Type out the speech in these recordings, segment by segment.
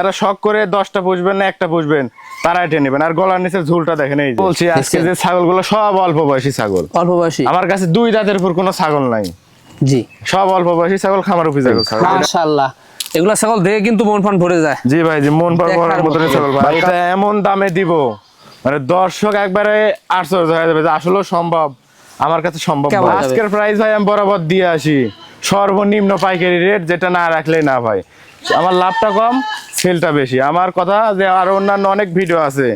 যারা শখ করে 10টা পুষবেন না একটা পুষবেন তারা এটা নেবেন। আর গলার নিচে ঝুলটা দেখেন, এই যে বলছি আজকে যে ছাগলগুলো সব অল্প বয়সী ছাগল। অল্প বয়সী? আমার কাছে 2 দাঁতের উপর কোনো ছাগল নাই। জি, সব অল্প বয়সী ছাগল, খামার উপযোগী ছাগল। মাশাআল্লাহ, এগুলা ছাগল দেখে কিন্তু মন প্রাণ ভরে যায়। জি ভাই, জি মন প্রাণ ভরার মতো ছাগল ভাই। এটা এমন দামে দিব মানে দর্শক একবারে আশ্চর্য হয়ে যাবে যে আসলে সম্ভব। আমার কাছে সম্ভব। আজকের প্রাইস ভাই আমি বরাবর দিয়ে আসি সর্বনিম্ন পাইকারি রেট, যেটা না রাখলেই না ভাই। আমার লাভটা কম, সেলটা বেশি। আমার কথা যে আরো অন্যান্য অনেক ভিডিও আছে,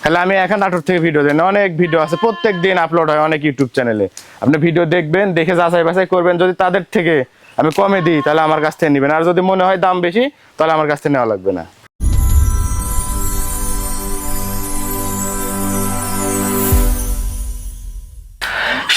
তাহলে আমি এখন নাটোর থেকে ভিডিও দেন, অনেক ভিডিও আছে, প্রত্যেক দিন আপলোড হয় অনেক ইউটিউব চ্যানেলে। আপনি ভিডিও দেখবেন, দেখে যাচাই বাছাই করবেন। যদি তাদের থেকে আমি কমে দিই তাহলে আমার কাছ থেকে নেবেন, আর যদি মনে হয় দাম বেশি তাহলে আমার কাছ থেকে নেওয়া লাগবে না।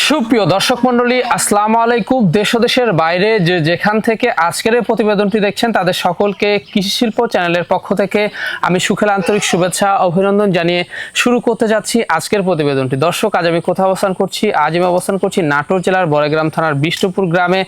সুপ্রিয় দর্শক মন্ডলী, আসসালামু আলাইকুম। দেশ ও দেশের বাইরে যে যেখান থেকে আজকের এই প্রতিবেদনটি দেখছেন তাদের সকলকে কৃষি শিল্প চ্যানেলের পক্ষ থেকে আমি সুখের আন্তরিক শুভেচ্ছা অভিনন্দন জানিয়ে শুরু করতে যাচ্ছি আজকের প্রতিবেদনটি। দর্শক, আজ আমি কোথায় অবস্থান করছি? আজ আমি অবস্থান করছি নাটোর জেলার বড়গ্রাম থানার বিষ্ণুপুর গ্রামে।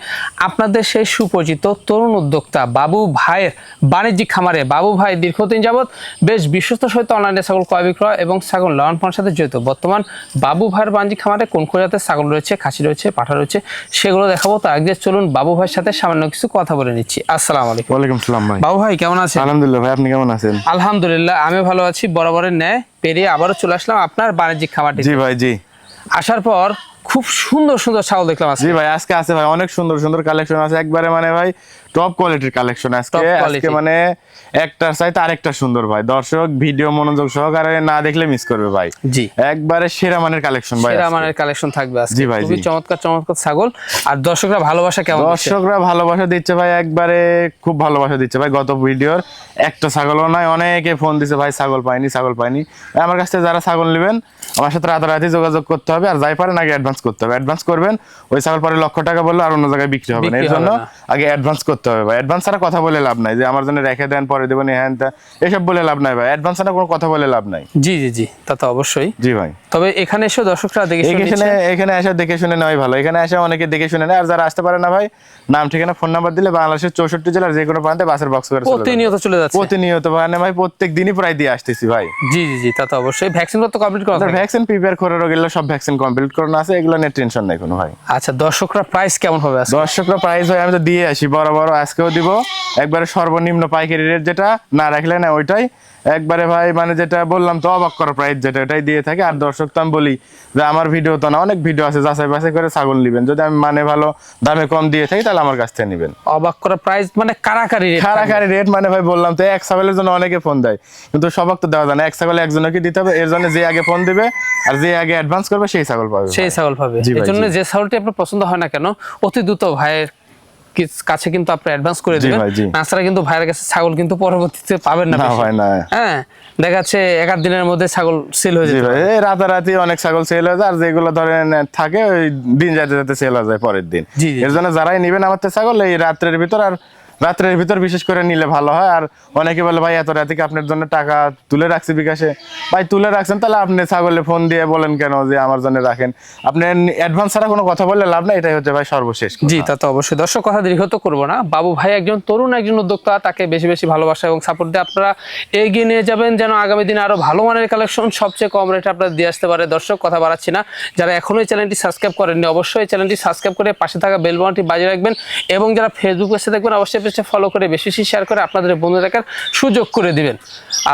আপনাদের সেই সুপরিচিত তরুণ উদ্যোক্তা বাবু ভাইয়ের বাণিজ্যিক খামারে। বাবু ভাই দীর্ঘদিন যাবৎ বেশ বিশ্বস্ত সহিত অনলাইনে ছাগল ক্রয় বিক্রয় এবং ছাগল লালন পালনের সাথে জড়িত। বর্তমান বাবু ভাইয়ের বাণিজ্যিক খামারে কোন কোন জাতের ছাগল রয়েছে, খাসি রয়েছে, পাঠা রয়েছে, সেগুলো দেখাবো। তার আগে চলুন বাবু ভাইয়ের সাথে সামান্য কিছু কথা বলে নিচ্ছি। আসসালামু আলাইকুম। ওয়ালাইকুম আসসালাম ভাই। বাবু ভাই কেমন আছেন? আলহামদুলিল্লাহ ভাই, আপনি কেমন আছেন? আলহামদুলিল্লাহ আমি ভালো আছি। বরাবরের ন্যায় পেরিয়ে আবারও চলে আসলাম আপনার বাণিজ্যিক খামারটি। জি ভাই, জি। আসার পর খুব সুন্দর সুন্দর ছাগল দেখলাম আজকে। জি ভাই, আজকে আছে ভাই অনেক সুন্দর সুন্দর কালেকশন আছে, একবারে মানে ভাই টপ কোয়ালিটির কালেকশন আজকে মানে একটার চাইতে আরেকটা সুন্দর ভাই। দর্শক ভিডিও মনোযোগ সহকারে না দেখলে মিস করবে ভাই। জি, একবারে সেরা মানের কালেকশন ভাই, সেরা মানের কালেকশন থাকবে আজকে। জি ভাই, খুবই চমৎকার চমৎকার ছাগল। আর দর্শকরা ভালোবাসা কেমন দিচ্ছে? দর্শকরা ভালোবাসা দিচ্ছে ভাই, একবারে খুব ভালোবাসা দিচ্ছে ভাই। গত ভিডিওর একটা ছাগলও নাই, অনেকে ফোন দিচ্ছে ভাই ছাগল পাইনি ছাগল পাইনি। আমার কাছ থেকে যারা ছাগল নেবেন আমার সাথে রাতারাতি যোগাযোগ করতে হবে, আর যাই পারেন আগে অ্যাডভান্স করতে হবে। অ্যাডভান্স করবেন, ওই ছাগল পরে লক্ষ টাকা বললে আর অন্য জায়গায় বিক্রি হবে না, এর জন্য আগে অ্যাডভান্স করতে হবে ভাই। অ্যাডভান্স ছাড়া কথা বলে লাভ নাই যে আমার জন্য রেখে দেন পরে দেবেন হ্যান তা, এসব বলে লাভ নাই ভাই। অ্যাডভান্স ছাড়া কোনো কথা বলে লাভ নাই। জি জি জি, তা তো অবশ্যই। জি ভাই, তবে এখানে এসে দর্শকরা দেখে এখানে এসে দেখে শুনে নেওয়াই ভালো। এখানে এসে অনেকে দেখে শুনে নেয়, আর যারা আসতে পারে না ভাই নাম ঠিকানা ফোন নাম্বার দিলে বাংলাদেশের 64 জেলার যে কোনো প্রান্তে বাসের বক্স করে প্রতিনিয়ত চলে যাচ্ছে। প্রতিনিয়ত মানে ভাই প্রত্যেক দিনই প্রায় দিয়ে আসতেছি ভাই। জি জি জি, তা তো অবশ্যই। ভ্যাকসিন তো কমপ্লিট করা আছে? ভ্যাকসিন প্রিপেয়ার করে গেলে সব ভ্যাকসিন কমপ্লিট করানো আছে, এগুলো নিয়ে টেনশন নাই কোনো ভাই। আচ্ছা, দর্শকরা প্রাইস কেমন হবে আজকে? দর্শকরা প্রাইস ভাই আমি তো দিয়ে আসি বড় আজকেও দিব, একবারে সর্বনিম্ন পাইকারি রেট যেটা না রাখলে না ওইটাই একবারে ভাই, মানে যেটা বললাম তো অবাক করা প্রাইস যেটা ওটাই দিয়ে থাকে। আর দর্শক তো আমি বলি যে আমার ভিডিও তো না, অনেক ভিডিও আছে, যাচাই বাছাই করে ছাগল নেবেন। যদি আমি মানে ভালো দামে কম দিয়ে থাকি তাহলে আমার কাছ থেকে নেবেন। অবাক করা প্রাইস মানে কারাকারি রেট মানে ভাই বললাম তো, এক ছাগলের জন্য অনেকে ফোন দেয় কিন্তু সবাক তো দেওয়া যায় না। এক ছাগলে একজনকে দিতে হবে, এর জন্য যে আগে ফোন দিবে আর যে আগে অ্যাডভান্স করবে সেই ছাগল পাবে, সেই ছাগল পাবে। এর জন্য যে ছাগলটি আপনার পছন্দ হয় না কেন অতি দ্রুত ভাইয়ের কাছে কিন্তু আপনি অ্যাডভান্স করে দিবেন, তাছাড়া কিন্তু ভাইয়ের কাছে ছাগল কিন্তু পরবর্তীতে পাবেন না ভাই। না হ্যাঁ, দেখা যাচ্ছে 1-8 দিনের মধ্যে ছাগল সেল হয়ে যায়। এই রাতারাতি অনেক ছাগল সেল হয়ে যায়, আর যেগুলো ধরেন থাকে ওই দিন যাতে যাতে সেল হয়ে যায় পরের দিন। এর জন্য যারাই নেবেন আমার থেকে ছাগল এই রাত্রের ভিতর বিশেষ করে নিলে ভালো হয়। আর অনেকে বলে ভাই এত রাতে কি আপনার জন্য টাকা তুলে রাখছি বিকাশে? ভাই তুলে রাখছেন তাহলে আপনি ছাগলে ফোন দিয়ে বলেন কেন যে আমার জন্য রাখেন? আপনি অ্যাডভান্স ছাড়া কোনো কথা বললে লাভ নাই, এটাই হচ্ছে ভাই সর্বশেষ। জি, তা তো অবশ্যই। দর্শক কথা দীর্ঘ তো করবো না। বাবু ভাই একজন তরুণ একজন উদ্যোক্তা, তাকে বেশি বেশি ভালোবাসা এবং সাপোর্ট দিয়ে আপনারা এগিয়ে নিয়ে যাবেন, যেন আগামী দিনে আরো ভালো মানের কালেকশন সবচেয়ে কম রেটে আপনারা দিয়ে আসতে পারে। দর্শক কথা বাড়াচ্ছি না, যারা এখনো এই চ্যানেলটি সাবস্ক্রাইব করেননি অবশ্যই চ্যানেলটি সাবস্ক্রাইব করে পাশে থাকা বেল বাটনটি বাজিয়ে রাখবেন, এবং যারা ফেসবুক পেজে দেখবেন অবশ্যই পেজটা ফলো করে বেশি শেয়ার করে আপনাদের বন্ধু দেখার সুযোগ করে দিবেন।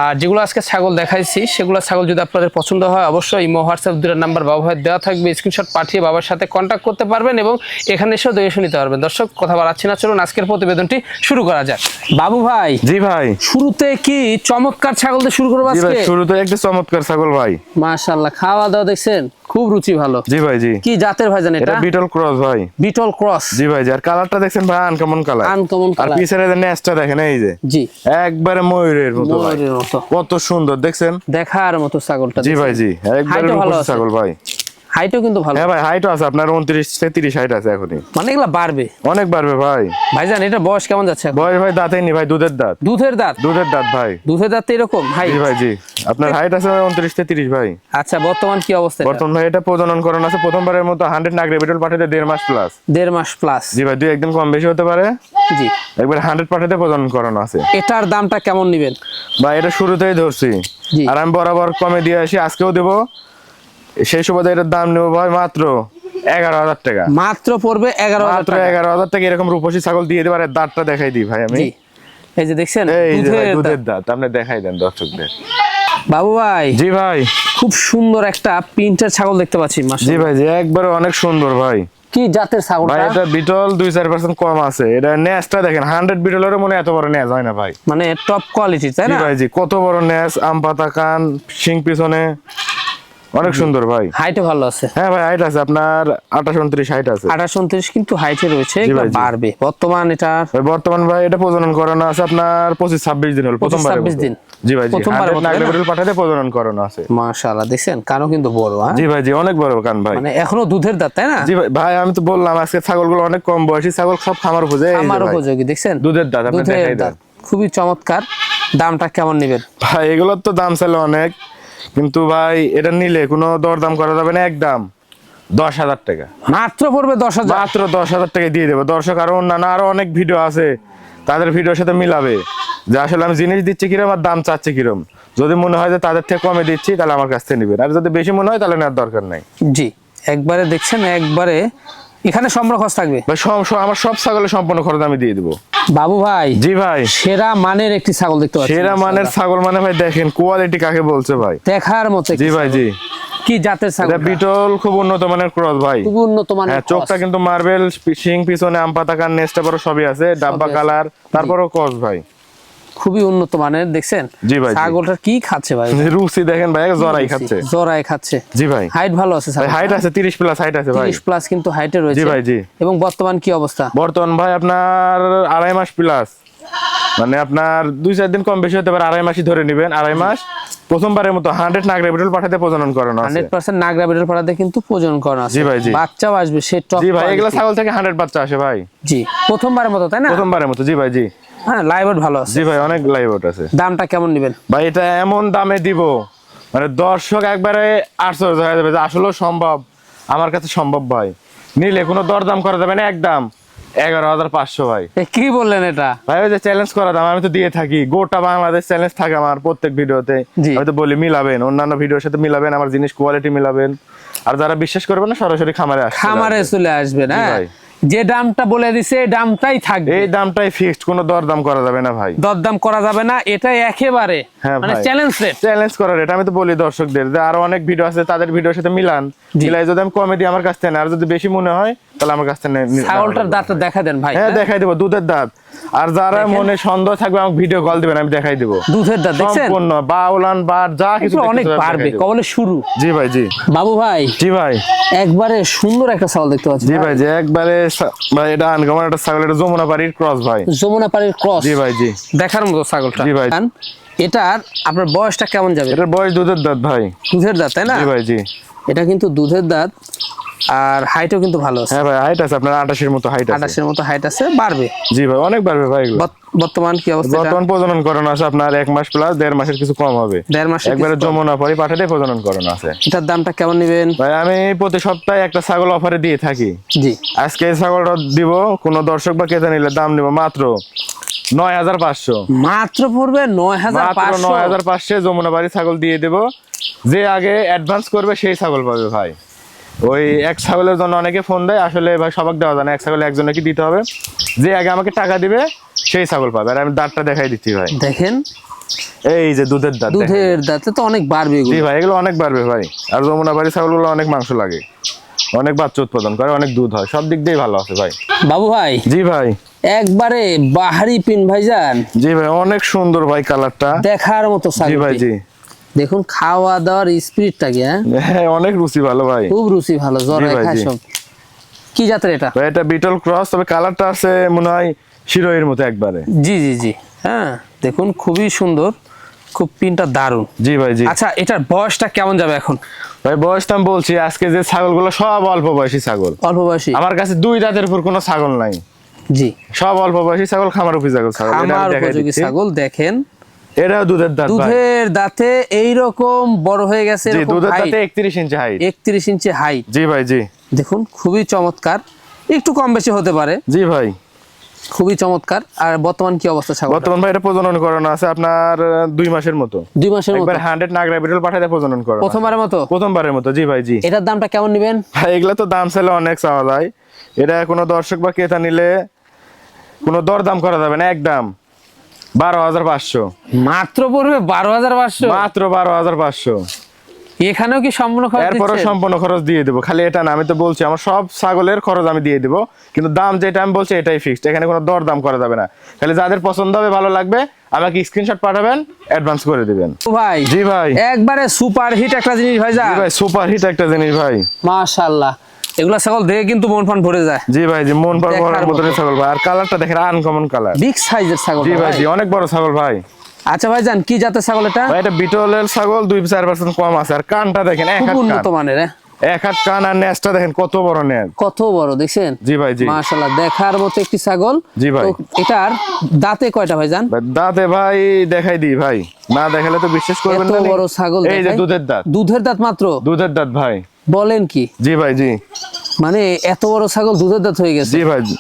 আর যেগুলো আজকে ছাগল দেখাইছি সেগুলো ছাগল যদি আপনাদের পছন্দ হয় অবশ্যই ইমো হোয়াটসঅ্যাপ দুটো নাম্বার বাবু ভাই দেওয়া থাকবে, স্ক্রিনশট পাঠিয়ে বাবার সাথে কন্ট্যাক্ট করতে পারবেন এবং এখানে এসেও দেখে শুনতে পারবেন। দর্শক কথা বাড়াচ্ছি না, চলুন আজকের প্রতিবেদনটি শুরু করা যাক। বাবু ভাই। জি ভাই, শুরুতে কি চমৎকার ছাগল দিয়ে শুরু করব আজকে? শুরুতে একটা চমৎকার ছাগল ভাই, মাশাআল্লাহ। খাওয়া দাওয়া দেখছেন, খুব রুচি ভালো। জি ভাই, জি। কি জাতের ভাই জানেন? এটা বিটল ক্রস ভাই। বিটল ক্রস, জি ভাই। আর কালারটা দেখছেন ভাই আনকমন কালার, আনকমন কালার। আর পিছের নেসটা দেখেন এই যে, জি একবারে ময়ূরের মতো ভাই, কত সুন্দর দেখছেন, দেখার মতো ছাগলটা। জি ভাই, জি একবারে ভালো ছাগল ভাই। হাইটও কিন্তু ভালো। হ্যাঁ ভাই হাইটও আছে আপনার 29 থেকে 30 হাইট আছে এখনই। মানে এগুলা বাড়বে, অনেক বাড়বে ভাই। ভাইজান এটা বয়স কেমন যাচ্ছে এখন? বয়স ভাই দাঁতেই নি ভাই, দুধের দাঁত। দুধের দাঁত? দুধের দাঁত ভাই। দুধের দাঁত এরকম হাই? জি ভাই জি। আপনার হাইট আছে 29 থেকে 30 ভাই। আচ্ছা বর্তমান কি অবস্থা? বর্তমান ভাই এটা প্রজনন করণ আছে প্রথমবারের মতো 100 নাগরে বিটল পাঠাতে 1.5 মাস প্লাস। 1.5 মাস প্লাস? জি ভাই, দুই একদিন কম বেশি হতে পারে। জি। একবার 100 পাঠাতে প্রজনন করণ আছে। এটার দামটা কেমন নেবেন ভাই? এটা শুরুতেই ধরছি, জি। আর আমি বরাবর কমে দিয়ে আসি, আজকেও দেবো। সেই সুবাদে এটার দাম নেবো ভাই মাত্র 11,000 টাকা। মাত্র পড়বে 11,000 মাত্র টাকা? 11,000 টাকা। এরকম রূপসী ছাগল দিয়ে দেবার দাঁতটা দেখাই দিই ভাই আমি। জি। এই যে দেখছেন এই যে ভাই, দুধের দুধের দাঁত। দাঁত আপনি দেখাই দেন দর্শকদের। বাবু ভাই জি ভাই। খুব সুন্দর একটা প্রিন্টের ছাগল দেখতে পাচ্ছি। জি মাশাআল্লাহ। ভাই জি, একবারে অনেক সুন্দর ভাই। কি জাতের ভাই ছাগলটা? এটা বিটল 2-4% কম আছে। এটা নেসটা দেখেন 100 বিটলের মনে এত বড় নেস হয় না ভাই। মানে টপ কোয়ালিটি তাই জি না? ভাই জি, কত বড় নেস, আম পাতা কান, শিং পিছনে, অনেক সুন্দর ভাই। হাইটও ভালো আছে? হ্যাঁ ভাই হাইট আছে আপনার 28-29 হাইট আছে। 28-29 কিন্তু হাইটে রয়েছে, জি ভাই, জি। বাড়বে। বর্তমান এটা ভাই বর্তমান ভাই এটা প্রজনন করানো আছে আপনার 25-26 দিন হল, প্রথমবারের 25-26 মতো। দিন? জি ভাই জি, প্রথমবারের 100 মতো, নাগরে তাই না? বিটল পাঠাতে প্রজনন করানো আছে। মাশাআল্লাহ দেখছেন কানও কিন্তু বড়। হ্যাঁ জি ভাই জি, অনেক বড় কান ভাই। মানে এখনো দুধের দাঁত তাই না? জি ভাই ভাই, আমি তো বললাম আজকে ছাগলগুলো অনেক কম বয়সী ছাগল, সব খামার উপযোগী। এই যে আমার ভাই, উপযোগী দেখছেন দুধের দাঁত আপনি দুধের দেখাই দেন। দাঁত খুবই চমৎকার। দামটা কেমন নেবেন ভাই? এগুলোর তো দাম ছিল অনেক, কিন্তু ভাই এটা নিলে কোনো দরদাম করা যাবে না, একদম 10,000 টাকা। মাত্র পড়বে 10,000? মাত্র 10,000 টাকা দিয়ে দেবো। দর্শক আরো অন্যান্য আরো অনেক ভিডিও আছে, তাদের ভিডিওর সাথে মিলাবে যে আসলে আমি জিনিস দিচ্ছি কিরম আর দাম চাচ্ছি কিরম। যদি মনে হয় যে তাদের থেকে কমে দিচ্ছি তাহলে আমার কাছ থেকে নিবেন, আর যদি বেশি মনে হয় তাহলে নেওয়ার দরকার নাই। জি একবারে দেখছেন, একবারে এখানে সম্পূর্ণ খরচ থাকবে ভাই আমার সব ছাগলের সম্পূর্ণ খরচ আমি দিয়ে দেবো। বাবু ভাই জি ভাই। সেরা মানের একটি ছাগল দেখতে পাচ্ছি। সেরা মানের ছাগল মানে ভাই দেখেন কোয়ালিটি কাকে বলছে ভাই। দেখার মতো একটি জি ভাই ছাগল। জি। কি জাতের ছাগল? এটা বিটল খুব উন্নত মানের ক্রস ভাই। খুব উন্নত মানের হ্যাঁ, cross। চোখটা কিন্তু মার্বেল, শিং পিছনে আম পাতা কান, নেসটা বড় সবই আছে, ডাব্বা আছে। কালার, তারপরও ক্রস ভাই। খুবই উন্নত মানের দেখছেন। জি ভাই জি। ছাগলটা কি খাচ্ছে ভাই? রুচি দেখেন ভাই, জরাই খাচ্ছে। জরাই খাচ্ছে। জি ভাই। হাইট ভালো আছে ভাই হাইট আছে 30 প্লাস হাইট আছে ভাই। 30 প্লাস কিন্তু হাইটে রয়েছে। জি ভাই জি। এবং বর্তমান কি অবস্থা? বর্তমান ভাই আপনার 2.5 মাস প্লাস, মানে আপনার 2-4 দিন কম বেশি হতে পারে, 2.5 মাসই ধরে নেবেন। 2.5 মাস প্রথমবারের মতো 100 নাগরে বিটল পাঠাতে প্রজনন করানো আছে। 100% নাগরা বিটল পাড়াতে কিন্তু প্রজনন করা আছে। জি ভাই জি। বাচ্চাও আসবে সে টপ। জি ভাই, এগুলা ছাগল থেকে 100 বাচ্চা আসে ভাই। জি প্রথমবারের মতো তাই না? প্রথমবারের মতো। জি ভাই জি। হ্যাঁ লাইভট ভালো আছে। জি ভাই, অনেক লাইভ আউট আছে। দামটা কেমন নেবেন ভাই? এটা এমন দামে দিব মানে দর্শক একবারে আশ্চর্য হয়ে যাবে যে আসলে সম্ভব, আমার কাছে সম্ভব ভাই। নিলে কোনো দরদাম করা যাবে না, একদম 11,500 ভাই। কি বললেন এটা? ভাই ওই যে চ্যালেঞ্জ করা দাম আমি তো দিয়ে থাকি, গোটা বাংলাদেশ চ্যালেঞ্জ থাকে আমার প্রত্যেক ভিডিওতে। জি। আমি তো বলি মিলাবেন, অন্যান্য ভিডিওর সাথে মিলাবেন, আমার জিনিস কোয়ালিটি মিলাবেন। আর যারা বিশ্বাস করবে না সরাসরি খামারে আসবে। খামারে চলে আসবেন। জি হ্যাঁ ভাই। যে দামটা বলে দিছে এই দামটাই থাকবে। এই দামটাই ফিক্সড, কোনো দরদাম করা যাবে না ভাই। দরদাম করা যাবে না, এটাই একেবারে হ্যাঁ মানে ভাই। Challenge rate. চ্যালেঞ্জ করার এটা আমি তো বলি দর্শকদের যে আরো অনেক ভিডিও আছে, তাদের ভিডিওর সাথে মিলান। জি। মিলাই যদি আমি কমে দিই আমার কাছ থেকে, আর যদি বেশি মনে হয় তাহলে আমার কাছ থেকে ছাগলটার দাঁতটা দেখা দেন ভাই। হ্যাঁ দেখাই দেবো, দুধের দাঁত। আর যারা দেখেন। মনে সন্দেহ থাকবে আমাকে ভিডিও কল দিবেন, আমি দেখাই দেবো দুধের দাঁত দেখছেন? সম্পূর্ণ বাউলান বার যা কিছু এগুলো অনেক দেখতে চাই আমি পারবে, দেখাই দেবো। কবলে শুরু। জি ভাই জি। বাবু ভাই জি ভাই। একবারে সুন্দর একটা ছাগল দেখতে পাচ্ছি। জি ভাই জি, একবারে ভাই এটা আনকমন একটা ছাগল, এটা যমুনা বাড়ির ক্রস ভাই। যমুনা পাড়ির ক্রস। জি ভাই জি। দেখার মতো ছাগলটা। জি ভাই। এটার আপনার বয়সটা কেমন যাবে? এটার বয়স দুধের দাঁত ভাই। দুধের দাঁত তাই না? জি ভাই জি। এটা কিন্তু দুধের দাঁত আর হাইটও কিন্তু ভালো আছে। হ্যাঁ ভাই হাইট আছে আপনার 28 মতো হাইট আছে। 28 মতো হাইট আছে, বাড়বে। জি ভাই, অনেক বাড়বে ভাই এগুলো। বর্তমান কি অবস্থা? বর্তমান প্রজনন করানো আছে আপনার 1 মাস প্লাস, 1.5 মাসের কিছু কম হবে। 1.5 মাসের একবারে কিছু কম। যমুনা পরি পাঠাতে প্রজনন করানো আছে। এটার দামটা কেমন নেবেন ভাই আমি প্রতি সপ্তাহে একটা ছাগল অফারে দিয়ে থাকি। জি। আজকে এই ছাগলটা দিব, কোন দর্শক বা ক্রেতা নিলে দাম নিব মাত্র 9,500। মাত্র পড়বে মাত্র 9,500। 9,500 যমুনা বাড়ি ছাগল দিয়ে দেব। যে আগে অ্যাডভান্স করবে সেই ছাগল পাবে ভাই। ওই এক ছাগলের জন্য অনেকে ফোন দেয়, আসলে ভাই সবাক দেওয়া যায় না, এক ছাগল একজনকে দিতে হবে। যে আগে আমাকে টাকা দিবে সেই ছাগল পাবে। আর আমি দাঁতটা দেখাই দিচ্ছি ভাই, দেখেন এই যে দুধের দাঁত। দুধের দাঁতে তো অনেক বাড়বে জি এগুলো। ভাই, এগুলো অনেক বাড়বে ভাই। আর যমুনা বাড়ি ছাগলগুলো অনেক মাংস লাগে, অনেক বাচ্চা উৎপাদন করে, অনেক দুধ হয়, সব দিক দিয়ে ভালো আছে ভাই। বাবু ভাই জি ভাই। একবারে বাহারি পিন ভাইজান। জি ভাই, অনেক সুন্দর ভাই কালারটা। দেখার মতো জি ছাগল। ভাই জি। দেখুন খাওয়া দাওয়ার স্পিরিটটা কি। হ্যাঁ অনেক রুচি ভালো ভাই। খুব রুচি ভালো, জরাই জি ভাই, খায় জি। সব। কি জাতের এটা? ভাই এটা বিটল ক্রস, তবে কালারটা আছে মনে হয় শিরোহির মতো একবারে। জি জি জি। হ্যাঁ দেখুন খুবই সুন্দর, খুব পিনটা দারুণ। জি ভাই জি। আচ্ছা এটার বয়সটা কেমন যাবে এখন? ভাই বয়স তো আমি বলছি, আজকে যে ছাগলগুলো সব অল্প বয়সী ছাগল। অল্প বয়সী? আমার কাছে 2 দাঁতের উপর কোনো ছাগল নাই। জি, সব অল্প বয়সী ছাগল, খামার উপযোগী ছাগল। খামার উপযোগী ছাগল। দেখেন এটাও দুধের দাঁত। দুধের দাঁতে এইরকম বড় হয়ে গেছে। জি, দুধের দাঁতে 31 ইঞ্চি হাইট। 31 ইঞ্চি হাইট। জি ভাই, জি। দেখুন খুবই চমৎকার, একটু কম বেশি হতে পারে। জি ভাই, খুবই চমৎকার। আর বর্তমান কি অবস্থা ছাগল? বর্তমান ভাই এটা প্রজনন করানো আছে আপনার 2 মাসের মতো। 2 মাসের মতো? একবার 100 নাগরা বিটল পাঠাতে প্রজনন করানো। প্রথমবারের মতো? প্রথমবারের মতো। জি ভাই, জি। এটার দামটা কেমন নেবেন ভাই? এগুলা তো দাম চাইলে অনেক চাওয়া যায়। এটা কোনো দর্শক বা ক্রেতা নিলে কোনো দরদাম করা যাবে না, একদম 12,500 মাত্র পড়বে। 12,500 মাত্র 12,500। এখানেও কি সম্পূর্ণ খরচ? এরপরে সম্পূর্ণ খরচ দিয়ে দেবো। খালি এটা না, আমি তো বলছি আমার সব ছাগলের খরচ আমি দিয়ে দেবো, কিন্তু দাম যেটা আমি বলছি এটাই ফিক্সড। এখানে কোনো দর দাম করা যাবে না। খালি যাদের পছন্দ হবে, ভালো লাগবে, আমাকে স্ক্রিনশট পাঠাবেন, অ্যাডভান্স করে দিবেন। ভাই জি ভাই, একবারে সুপার হিট একটা জিনিস ভাই। যা ভাই সুপার হিট একটা জিনিস ভাই। মাশাআল্লাহ, এগুলা ছাগল দেখে কিন্তু মন প্রাণ ভরে যায়। জি ভাই, জি, মন প্রাণ ভরার মতন ছাগল ভাই। আর কালারটা দেখেন, আনকমন কালার, বিগ সাইজের ছাগল। জি ভাই, জি, অনেক বড় ছাগল ভাই। আচ্ছা ভাই জান, কি জাতের ছাগল এটা? ভাই এটা বিটলের ছাগল, 2-4% কম আছে। আর কানটা দেখেন, এক হাত উন্নত কান, মানের। এক হাত কান। আর নেজটা দেখেন কত বড় নেজ, কত বড় দেখছেন? জি ভাই, জি। মাশাআল্লাহ, দেখার মতো একটি ছাগল। জি ভাই। তো এটার দাঁতে কয়টা ভাই জান? দাঁতে ভাই দেখাই দিই ভাই, না দেখালে তো বিশ্বাস করবেন না। এত বড় ছাগল, এই যে দুধের দাঁত। দুধের দাঁত মাত্র? দুধের দাঁত ভাই। বলেন কি? জি ভাই, জি। মানে এত বড় ছাগল দুধের দাঁত হয়ে গেছে? জি ভাই, জি।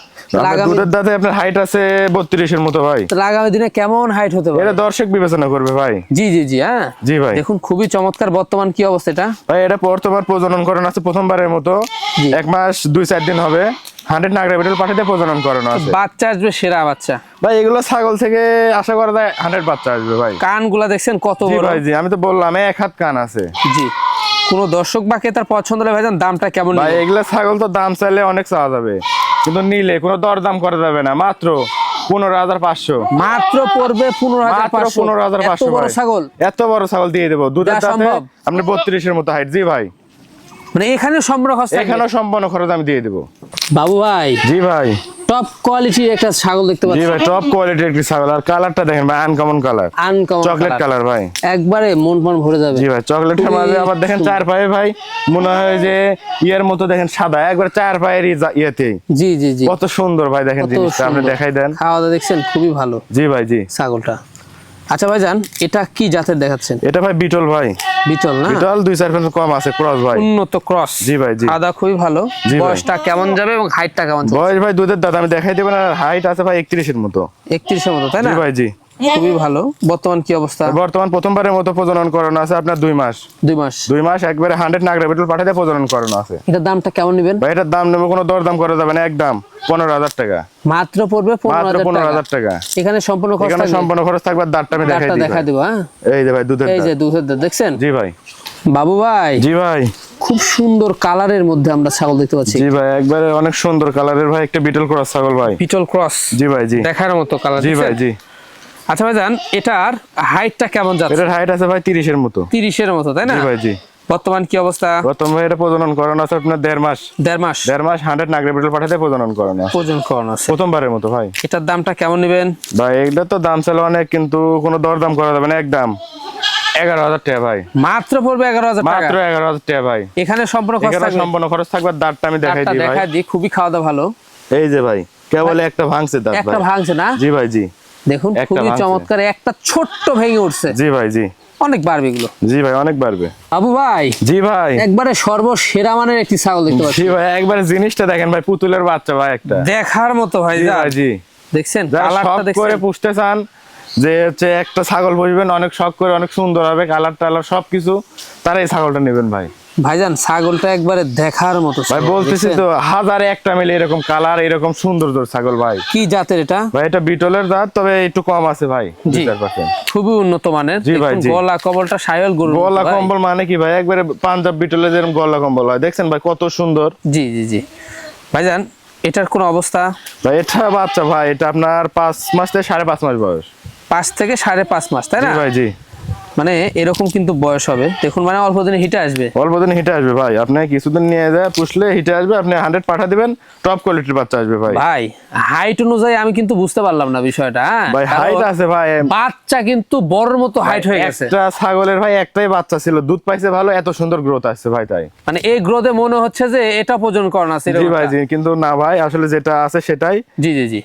দুধের দাঁতে আপনার হাইট আছে 32-এর মতো ভাই। আগামী দিনে কেমন হাইট হতে পারে? এটা দর্শক বিবেচনা করবে ভাই। জি জি জি, হ্যাঁ। জি ভাই, দেখুন খুবই চমৎকার। বর্তমান কি অবস্থা এটা? ভাই এটা বর্তমান প্রজনন করানো আছে প্রথমবারের মতো। 1 মাস 2-4 দিন হবে। 100 নাগরা বিটল পাঠাতে প্রজনন করানো আছে। বাচ্চা আসবে, সেরা বাচ্চা ভাই। এগুলো ছাগল থেকে আশা করা যায় 100 বাচ্চা আসবে ভাই। কানগুলা দেখছেন কত জি বড়? ভাই, জি, আমি তো বললাম এক হাত কান আছে। জি। কোন দর্শক বা ক্রেতার পছন্দ হলে ভাইজান দামটা কেমন ভাই নেবেন? এগুলা ছাগল তো দাম চাইলে অনেক চাওয়া যাবে, কিন্তু নিলে কোনো দর দাম করা যাবে না। মাত্র 15,500। মাত্র পড়বে 15,500? 15,500 এত বড় ছাগল? এত বড় ছাগল দিয়ে দেবো। দুধের দাঁতে সম্ভব? আপনি 32-এর মতো হাইট। জি ভাই, মানে এখানে সম্পূর্ণ খরচ থাকবে? এখানেও সম্পূর্ণ খরচ আমি দিয়ে দেবো। বাবু ভাই জি ভাই, টপ কোয়ালিটির একটা ছাগল দেখতে জি পাচ্ছি। ভাই, টপ কোয়ালিটির একটি ছাগল। আর কালারটা দেখেন ভাই, uncommon colour, uncommon chocolate colour ভাই। একবারে মন প্রাণ ভরে যাবে। জি ভাই, চকলেটের মাঝে আবার দেখেন 4 পায়ে ভাই, মনে হয় যে ইয়ের মতো দেখেন সাদা, একবার 4 পায়ের ইয়েতে। জি জি জি, কত সুন্দর ভাই, দেখেন জিনিসটা আপনি দেখাই দেন। খাওয়া দাওয়া দেখছেন খুবই ভালো। জি ভাই, জি। ছাগলটা আচ্ছা ভাই জান, এটা কি জাতের দেখাচ্ছেন? এটা ভাই বিটল ভাই। বিটল না? বিটল 2-4% কম আছে, ক্রস ভাই, উন্নত ক্রস। জি ভাই, জি। আদা খুবই ভালো। জি ভাই। বয়সটা কেমন যাবে এবং হাইটটা কেমন যাবে? বয়স ভাই দুধের দাঁত আমি দেখাই দেব না। হাইট আছে ভাই 31-এর মতো। 31-এর মতো, তাই না? জি ভাই, জি। খুবই ভালো। বর্তমান কি অবস্থা? বর্তমান প্রথমবারের মতো প্রজনন করানো আছে আপনার 2 মাস। 2 মাস? 2 মাস একবারে 100 নাগরা বিটল পাঠাতে প্রজনন করানো আছে। এটার দামটা কেমন নেবেন ভাই এটার দাম নেবো, কোনো দরদাম করা যাবে না, একদম 15,000 টাকা। মাত্র পড়বে মাত্র 15,000 15,000 টাকা। এখানে সম্পূর্ণ খরচ এখানে থাকবে? সম্পূর্ণ খরচ থাকবে। দাঁতটা আমি দেখাই দাঁতটা দিই দেখা ভাই। দেব, হ্যাঁ। এই যে ভাই দুধের এই যে দাঁত। দুধের দাঁত দেখছেন? জি ভাই, বাবু ভাই জি ভাই, খুব সুন্দর কালারের মধ্যে আমরা ছাগল দেখতে পাচ্ছি। জি ভাই, একবারে অনেক সুন্দর কালারের ভাই, একটা বিটল ক্রস ছাগল ভাই। পিটল ক্রস? জি ভাই, জি। দেখার মতো কালার। জি ভাই, জি। আচ্ছা ভাই জান, এটার হাইটটা কেমন যাচ্ছে? এটার হাইট আছে ভাই 30-এর মতো। 30-এর মতো, তাই না? জি ভাই, জি। বর্তমান কি অবস্থা? প্রথমে এটা প্রজনন করানো আছে আপনার 1.5 মাস। 1.5 মাস? 1.5 মাস 100 নাগরা বিটল পাঠাতে প্রজনন করানো আছে। ওজন করানো আছে প্রথমবারের মতো ভাই। এটার দামটা কেমন নেবেন? ভাই এটা তো দাম চাইলে অনেক, কিন্তু কোনো দরদাম করা যাবে না, একদম 11,000 টাকা ভাই। মাত্র পড়বে 11,000 টাকা? মাত্র 11,000 টাকা ভাই। এখানে সম্পূর্ণ খরচ এখানে থাকবে? সম্পূর্ণ খরচ থাকবে। দাঁতটা আমি দেখাই দিই ভাই। দেখা দিই, খুবই খাওয়া দাওয়া ভালো। এই যে ভাই, কেবল একটা ভাঙছে দাঁত একটা ভাই। ভাঙছে না? জি ভাই, জি। দেখুন একটা খুবই ভাঙছে। চমৎকার। একটা ছোট্ট ভেঙে উঠছে। জি ভাই, জি। অনেক বাড়বে এগুলো। জি ভাই, অনেক বাড়বে। বাবু ভাই জি ভাই, একবারে সর্বসেরা মানের একটি ছাগল দেখতে পাচ্ছি। জি ভাই, একবারে জিনিসটা দেখেন ভাই, পুতুলের বাচ্চা ভাই একটা। দেখার মতো ভাই। জি ভাই, জি। দেখছেন যারা কালারটা শখ করে দেখছেন? পুষতে চান যে হচ্ছে একটা ছাগল পুষবেন অনেক শখ করে, অনেক সুন্দর হবে, কালার টালার সবকিছু, তারা এই ছাগলটা নেবেন ভাই। ভাইজান ছাগলটা একবারে দেখার মতো ভাই ছাগল, বলতেছি দেখছেন? তো, হাজারে একটা মিলে এরকম কালার, এরকম সৌন্দর্য ছাগল ভাই। কি জাতের এটা? ভাই এটা বিটলের জাত, তবে একটু কম আছে ভাই, জি। 2-4%। খুবই উন্নত মানের। জি ভাই, দেখুন জি। গলা কবলটা শায়ল গরু। গলা কম্বল মানে কি ভাই, একবারে পাঞ্জাব বিটলের যেরকম গলা কম্বল হয়, দেখছেন ভাই কত সুন্দর। জি জি জি। ভাইজান এটার কোন অবস্থা? ভাই এটা বাচ্চা ভাই, এটা আপনার 5 মাস থেকে 5.5 মাস বয়স। 5 থেকে 5.5 মাস, তাই জি না? ভাই, জি। মানে এরকম কিন্তু বয়স হবে দেখুন, মানে অল্প দিনে হিটে আসবে। অল্প দিন হিটে আসবে ভাই, আপনি কিছুদিন নিয়ে যায় পুষলে হিটে আসবে, আপনি 100 পাঠা দিবেন, টপ কোয়ালিটির বাচ্চা আসবে ভাই। ভাই হাইট অনুযায়ী আমি কিন্তু বুঝতে পারলাম না বিষয়টা। হ্যাঁ ভাই হাইট আছে ভাই, বাচ্চা কিন্তু বড়র মতো হাইট হয়ে গেছে। একটা ছাগলের ভাই একটাই বাচ্চা ছিল, দুধ পাইছে ভালো, এত সুন্দর গ্রোথ আসছে ভাই। তাই মানে এই গ্রোথে মনে হচ্ছে যে এটা প্রজনন করানো আছে। জি ভাই জি, কিন্তু না ভাই, আসলে যেটা আছে সেটাই। জি জি জি,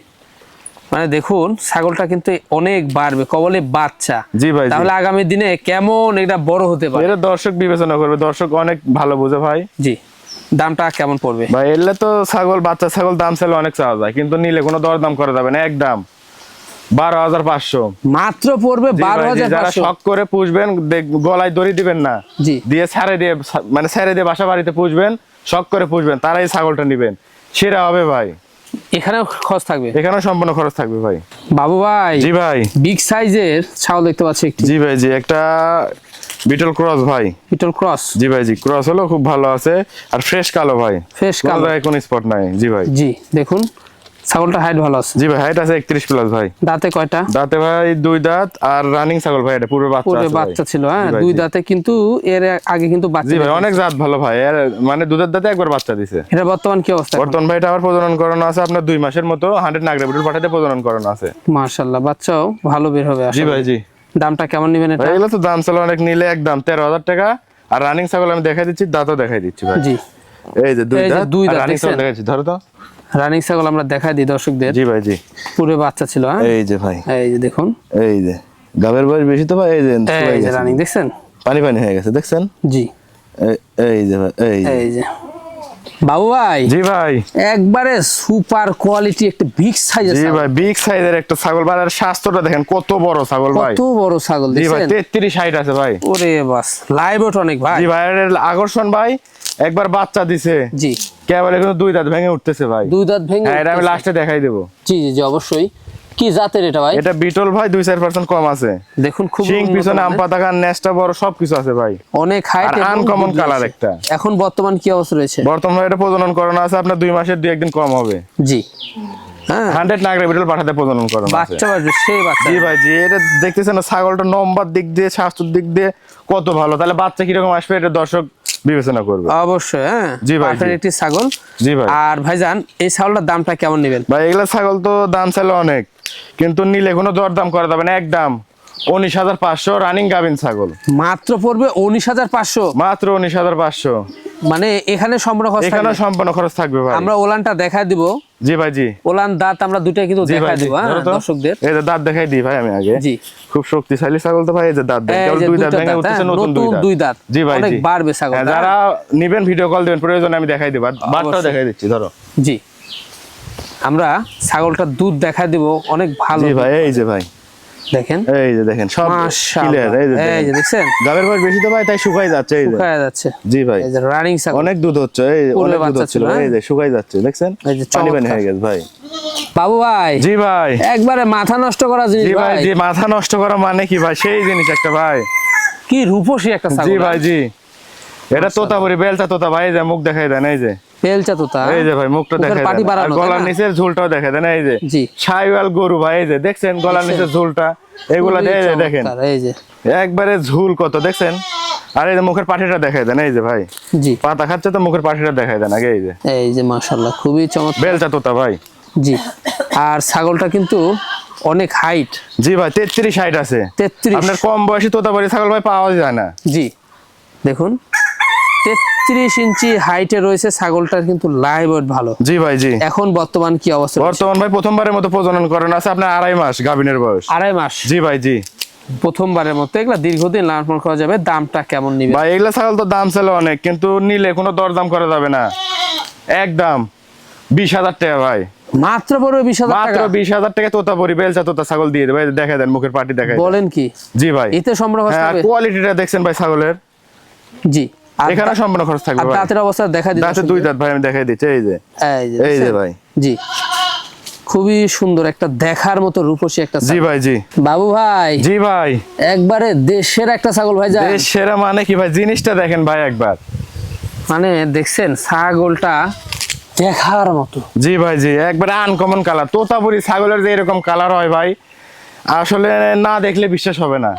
মানে দেখুন ছাগলটা কিন্তু অনেক বাড়বে, কবলে বাচ্চা। জি ভাই জি। তাহলে আগামী দিনে কেমন এটা বড় হতে পারে এটা দর্শক বিবেচনা করবে, দর্শক অনেক ভালো বোঝে ভাই। জি, দামটা কেমন পড়বে ভাই? এলে তো ছাগল, বাচ্চা ছাগল দাম চাইলে অনেক চাওয়া যায়, কিন্তু নিলে কোনো দরদাম করা যাবে না, একদম 12,500 মাত্র পড়বে। জি ভাই জি, যারা 12,500। শখ করে পুষবেন, গলায় দড়ি দিবেন না, জি, দিয়ে ছাড়ে দিয়ে, মানে ছেড়ে দিয়ে বাসা বাড়িতে পুষবেন, শখ করে পুষবেন, তারাই ছাগলটা নিবেন, সেরা হবে ভাই। এখানেও খরচ থাকবে, এখানেও সম্পূর্ণ খরচ থাকবে ভাই। বাবু ভাই জি ভাই। বিগ সাইজের ছাগল দেখতে পাচ্ছি একটি। জি ভাই জি, একটা বিটল ক্রস ভাই। Beetle cross. জি ভাই জি, ক্রস হলো খুব ভালো আছে, আর ফ্রেশ কালো ভাই, ফ্রেশ কালো, কোনো স্পট নাই। জি ভাই জি দেখুন ছাগলটা হাইট ভালো আছে। জি ভাই, হাইট আছে 31 প্লাস ভাই। দাঁতে কয়টা? দাঁতে ভাই 2 দাঁত, আর রানিং ছাগল ভাই, এটা পুরো বাচ্চা পুরো আছে ভাই। বাচ্চা ছিল। হ্যাঁ জি ভাই, 2 জি। দাঁতে, কিন্তু এর আগে কিন্তু বাচ্চা। জি ভাই অনেক জাত ভালো ভাই, এর মানে দুধের দাঁতে একবার বাচ্চা দিছে। এটা বর্তমান কি অবস্থা? বর্তমান ভাই এটা আবার প্রজনন করানো আছে আপনার 2 মাসের মতো, 100 নাগরা বিটল পাঠাতে প্রজনন করানো আছে। মাশাআল্লাহ, বাচ্চাও ভালো বের হবে জি আসলে। ভাই জি। দামটা কেমন নেবেন এটা? ভাই এগুলো তো দাম ছিল অনেক, নিলে একদম 13,000 টাকা। আর রানিং ছাগল আমি দেখাই দিচ্ছি, দাঁতও দেখাই দিচ্ছি ভাই। জি, এই যে 2 এই যে দাঁত, দুই আর দাঁত রানিং ছাগল দেখছেন? দেখাচ্ছি, ধরো তো। রানিং ছাগল আমরা দেখাই দিই দর্শকদের। জি ভাই জি। পুরো বাচ্চা ছিল। হ্যাঁ এই যে ভাই, এই যে দেখুন, এই যে গাবের বয়স বেশি তো ভাই, এই যে এই যে রানিং দেখছেন, পানি পানি হয়ে গেছে দেখছেন। জি এই যে ভাই, এই যে বাবু ভাই। জি ভাই। একবারে সুপার কোয়ালিটি একটা বিগ সাইজের জি ছাগল। ভাই, বিগ সাইজের একটা ছাগল ভাই, আর স্বাস্থ্যটা দেখেন কত বড় ছাগল ভাই। কত বড় ছাগল জি ভাই, দেখছেন? 33 হাইট আছে ভাই। ওরে বাস, লাইভ ওট অনেক ভাই। জি ভাই, এর আকর্ষণ ভাই, একবার বাচ্চা দিছে, জি, কেবল এখন 2 দাঁত ভেঙে উঠতেছে ভাই। 2 দাঁত ভেঙে হ্যাঁ, এটা আমি উঠতেছে। লাস্টে দেখাই দেবো। জি জি জি, অবশ্যই। কি জাতের এটা ভাই? এটা বিটল ভাই, 2-4% কম আছে। দেখুন খুব শিং উন্নত পিছনে আম মানের। পাতা কান, নেসটা বড়, সবকিছু আছে ভাই। অনেক হাইট আর আনকমন কালার একটা। এখন বর্তমান কি অবস্থা রয়েছে? বর্তমানে এটা প্রজনন করানো আছে আপনার 2 মাসের 2-1 দিন কম হবে। জি, হ্যাঁ 100 নাগরা বিটল পাঠাতে প্রজনন করানো আছে। বাচ্চা বাচ্চা সেই বাচ্চা। জি ভাই জি, এটা দেখতেছেন না ছাগলটা নম্বর দিক দিয়ে, স্বাস্থ্যের দিক দিয়ে কত ভালো, তাহলে বাচ্চা কিরকম আসবে এটা দর্শক বিবেচনা করবে। অবশ্যই। হ্যাঁ জি ভাই, পাঠার জি। একটি ছাগল। জি ভাই। আর ভাইজান এই ছাগলটার দামটা কেমন নেবেন? ভাই এগুলা ছাগল তো দাম চাইলে অনেক, কিন্তু নিলে কোনো দরদাম করা যাবে না, একদম 19,500 রানিং গাভিন ছাগল। মাত্র পড়বে 19,500। মাত্র 19,500। মানে এখানে সম্পূর্ণ খরচ এখানে থাকবে? সম্পূর্ণ খরচ থাকবে ভাই। আমরা ওলানটা দেখাই দিব। জি ভাই জি। ওলান দাঁত আমরা দুইটা কিন্তু জি ভাই দেখাই জি, দিব। হ্যাঁ ধরো তো। দর্শকদের। এই যে দাঁত দেখাই দিই ভাই আমি আগে। জি, খুব শক্তিশালী ছাগল তো ভাই, এই যে দাঁত দেখ, এই কেবল যে 2 দাঁত দুইটা ভেঙে দাঁত, উঠতেছে, হ্যাঁ, নতুন নতুন 2 দুই দাঁত। জি ভাই অনেক জি। বাড়বে ছাগল। হ্যাঁ, হ্যাঁ। যারা নিবেন ভিডিও কল দিবেন, প্রয়োজন আমি দেখাই দিব, বাটটাও অবশ্যই। দেখাই দিচ্ছি, ধরো। জি, আমরা ছাগলটার দুধ দেখাই দিব, অনেক ভালো। জি ভাই, এই যে ভাই, দেখেন এই যে দেখেন সব ক্লিয়ার। মাশাআল্লাহ, এই যে এই যে দেখছেন গাবের বয়স বেশি তো ভাই, তাই শুকাই যাচ্ছে, এই যে। শুকায় যাচ্ছে। জি ভাই, এই যে রানিং ছাগল, অনেক দুধ হচ্ছে, এই পুরো অনেক দুধ বাচ্চা হচ্ছিল, ছিল, এই যে শুকাই যাচ্ছে দেখছেন, এই যে পানি পানি চমৎকার। হয়ে গেছে ভাই। বাবু ভাই জি ভাই। একবারে মাথা নষ্ট করা জিনিস জি ভাই ভাই। জি, মাথা নষ্ট করা মানে কি ভাই, সেই জিনিস একটা ভাই। কি রূপসী একটা ছাগল। জি ভাই জি, এটা তোতাপুরি বেলচা তোতা ভাই, এই যে মুখ দেখাই দেন, এই যে বেলচা তোতা। এই যে ভাই মুখটা মুখের দেখাই পাটি দেন, আর বাড়ানো, তাই গলার না? নিচের ঝুলটাও দেখাই দেন, এই যে জি। সাইওয়াল গরু ভাই, এই যে দেখছেন গলার দেখছেন? নিচের ঝুলটা, এগুলা খুবই দিয়ে দেখেন চমৎকার, এই যে একবারে ঝুল কত দেখছেন। আর এই যে মুখের পাঠিটা দেখাই দেন, এই যে ভাই জি, পাতা খাচ্ছে তো মুখের পাঠিটা দেখাই দেন আগে, এই যে এই যে মাশাআল্লাহ খুবই চমৎকার। বেলচা তোতা ভাই। জি, আর ছাগলটা কিন্তু অনেক হাইট। জি ভাই, 33 হাইট আছে। 33। আপনার কম বয়সী তোতাপুরি ছাগল ভাই পাওয়া যায় না। জি, দেখুন 33 ইঞ্চি হাইটে রয়েছে ছাগলটার, কিন্তু লাইভ ওয়েট ভালো। জি ভাই জি। এখন বর্তমান কি অবস্থা রয়েছে? বর্তমান ভাই প্রথমবারের মতো প্রজনন করানো আছে আপনার 2.5 মাস গাভিনের বয়স। 2.5 মাস। জি ভাই জি। প্রথমবারের মতো এগুলা দীর্ঘদিন লালন পালন করা যাবে। দামটা কেমন নিবে? ভাই এগুলা ছাগল তো দাম ছিল অনেক, কিন্তু নিলে কোনো দরদাম করা যাবে না, একদম 20,000 টাকা ভাই। মাত্র পড়বে 20,000 মাত্র টাকা। 20,000 টাকা তোতাপুরি বেলচা তোতা ছাগল দিয়ে দেবে, দেখা দেন মুখের পাটি দেখাই দেন। বলেন কি? জি ভাই। এতে সম্পূর্ণ খরচ হ্যাঁ, থাকবে? কোয়ালিটিটা দেখছেন ভাই ছাগলের, জি, আর এখানে সম্পূর্ণ খরচ থাকবে আর ভাই। দাঁতের অবস্থা দেখা দিতে। দাঁতে 2 দাঁত ভাই, আমি দেখাই দিচ্ছি, এই যে এই যে এই যে দেখছেন? ভাই। জি, খুবই সুন্দর একটা দেখার মতো রূপসী একটা জি ছাগল। ভাই জি। বাবু ভাই জি ভাই, একবারে দেশের একটা ছাগল ভাই যা, দেশ সেরা মানে কি ভাই, জিনিসটা দেখেন ভাই একবার। মানে দেখছেন ছাগলটা দেখার মতো। জি ভাই জি, একবারে আনকমন কালার। তোতাপুরি ছাগলের যে এরকম কালার হয় ভাই, আসলে না দেখলে বিশ্বাস হবে না।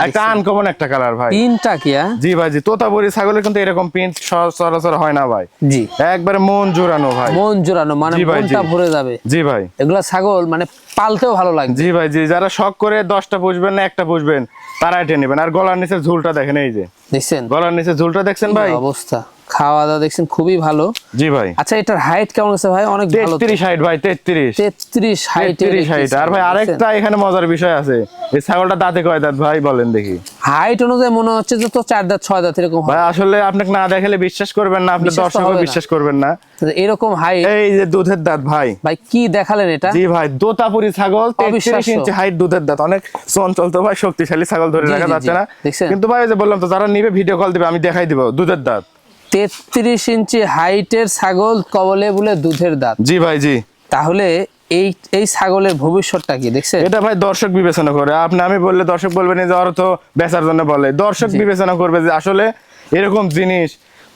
একটা আনকমন একটা কালার ভাই। তিনটা কি? জি ভাই জি, তোতাপুরি ছাগলের কিন্তু এরকম প্রিন্ট সচরাচর হয় না ভাই। জি, একবারে মন জোড়ানো ভাই, মন জোড়ানো, মানে জি ভাই, মনটা জি। ভরে যাবে। জি ভাই, এগুলা ছাগল মানে পালতেও ভালো লাগবে। জি ভাই জি, যারা শখ করে 10টা পুষবেন না একটা পুষবেন তারা এটা নেবেন। আর গলার নিচে ঝুলটা দেখেন, এই যে দেখছেন গলার নিচে ঝুলটা দেখছেন ভাই, কি অবস্থা, খাওয়া দাওয়া দেখছেন খুবই ভালো। জি ভাই। আচ্ছা, এটার হাইট কেমন আছে ভাই? অনেক ভালো, 33 হাইট ভাই, 33 33 হাইট। 33 হাইট। আর ভাই আরেকটা এখানে মজার বিষয় আছে, এই ছাগলটা দাঁতে কয় দাঁত ভাই বলেন দেখি? হাইট অনুযায়ী মনে হচ্ছে যে তো 4 দাঁত 6 দাঁত এরকম ভাই হবে। আসলে আপনাকে না দেখালে বিশ্বাস করবেন না, আপনি বিশ্বাস তো দর্শকও হবে না। বিশ্বাস করবেন না। এরকম হাইট, এই যে দুধের দাঁত ভাই, ভাই কি দেখালেন এটা? জি ভাই, দোতাপুরি ছাগল, 33 অবিশ্বাস্য। ইঞ্চি হাইট, দুধের দাঁত, অনেক চঞ্চল তো ভাই, শক্তিশালী ছাগল ধরে জি, রাখা জি, যাচ্ছে জি। না। দেখছেন? কিন্তু ভাই ওই যে বললাম তো, যারা নিবে ভিডিও কল দিবে, আমি দেখাই দিব দুধের দাঁত। 33 ইঞ্চি হাইটের ছাগল, কবলে বলে দুধের দাঁত। জি ভাই জি। তাহলে এই এই ছাগলের ভবিষ্যৎটা কি দেখছেন? এটা ভাই দর্শক বিবেচনা করে, আমি বললে দর্শক বলবেন যে ওরা তো বেচার জন্য বলে, দর্শক বিবেচনা করবে যে আসলে এরকম জিনিস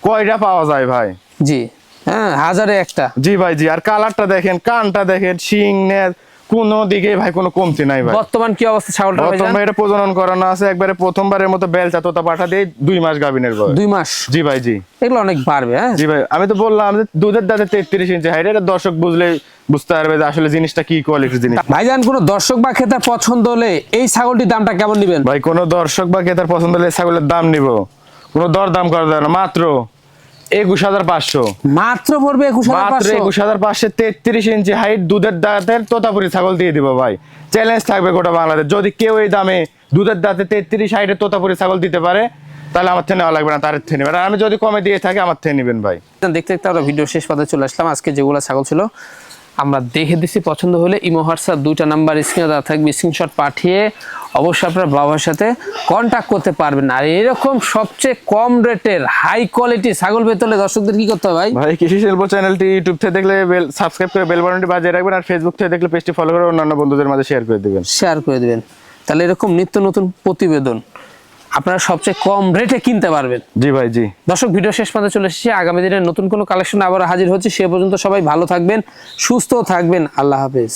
কয়টা পাওয়া যায় ভাই। জি, হ্যাঁ, হাজারে একটা। জি ভাই জি। আর কালারটা দেখেন, কানটা দেখেন, শিং নেজ কোনো দিকে ভাই কোনো কমতি নাই ভাই। বর্তমান কি অবস্থা ছাগলটা ভাই? প্রথমে এটা প্রজনন করানো আছে, একবারে প্রথমবারের মতো বেলচা তোতা পাঠা দিয়ে 2 মাস গাভিনের বয়স। 2 মাস? জি ভাই জি। এগুলো অনেক বাড়বে। হ্যাঁ জি ভাই, আমি তো বললাম যে দুধের দাঁতে 33 ইঞ্চি হাইট, এটা দর্শক বুঝলেই বুঝতে পারবে যে আসলে জিনিসটা কি কোয়ালিটির জিনিস। ভাইজান, কোনো দর্শক বা ক্রেতার পছন্দ হলে এই ছাগলটির দামটা কেমন নেবেন? ভাই কোনো দর্শক বা ক্রেতার পছন্দ হলে ছাগলের দাম নিব, কোনো দর দাম করা যায় না, মাত্র 21,500। মাত্র পড়বে মাত্র 21,500? 21,500, 33 ইঞ্চি হাইট, দুধের দাঁতের তোতাপুরি ছাগল দিয়ে দিব ভাই। চ্যালেঞ্জ থাকবে গোটা বাংলাদেশ, যদি কেউ এই দামে দুধের দাঁতে 33 হাইটের তোতাপুরি ছাগল দিতে পারে তাহলে আমার থেকে নেওয়া লাগবে না, তার থেকে নেবেন। আর আমি যদি কমে দিয়ে থাকি আমার থেকে নেবেন ভাই। দেখতে দেখতে আমরা ভিডিও শেষ পর্যায়ে চলে আসলাম। আজকে যেগুলো ছাগল ছিল আমরা দেখে দিছি, পছন্দ হলে ইমো হোয়াটসঅ্যাপ 2টা নাম্বার স্ক্রিনে দেওয়া থাকবে, স্ক্রিনশট পাঠিয়ে অবশ্যই আপনার বাবার সাথে কন্ট্যাক্ট করতে পারবেন। আর এরকম সবচেয়ে কম রেটের হাই কোয়ালিটি ছাগল পেতে হলে দর্শকদের কি করতে হবে ভাই? ভাই কৃষি শিল্প চ্যানেলটি ইউটিউব থেকে দেখলে সাবস্ক্রাইব করে বেল বাটনটি বাজিয়ে রাখবেন, আর ফেসবুক থেকে দেখলে পেজটি ফলো করে অন্যান্য বন্ধুদের মাঝে শেয়ার করে দিবেন। শেয়ার করে দিবেন, তাহলে এরকম নিত্য নতুন প্রতিবেদন আপনারা সবচেয়ে কম রেটে কিনতে পারবেন। জি ভাই জি। দর্শক, ভিডিও শেষ পর্যন্ত চলে এসেছি। আগামী দিনে নতুন কোনো কালেকশন আবার হাজির হচ্ছে। সে পর্যন্ত সবাই ভালো থাকবেন, সুস্থ থাকবেন। আল্লাহ হাফেজ।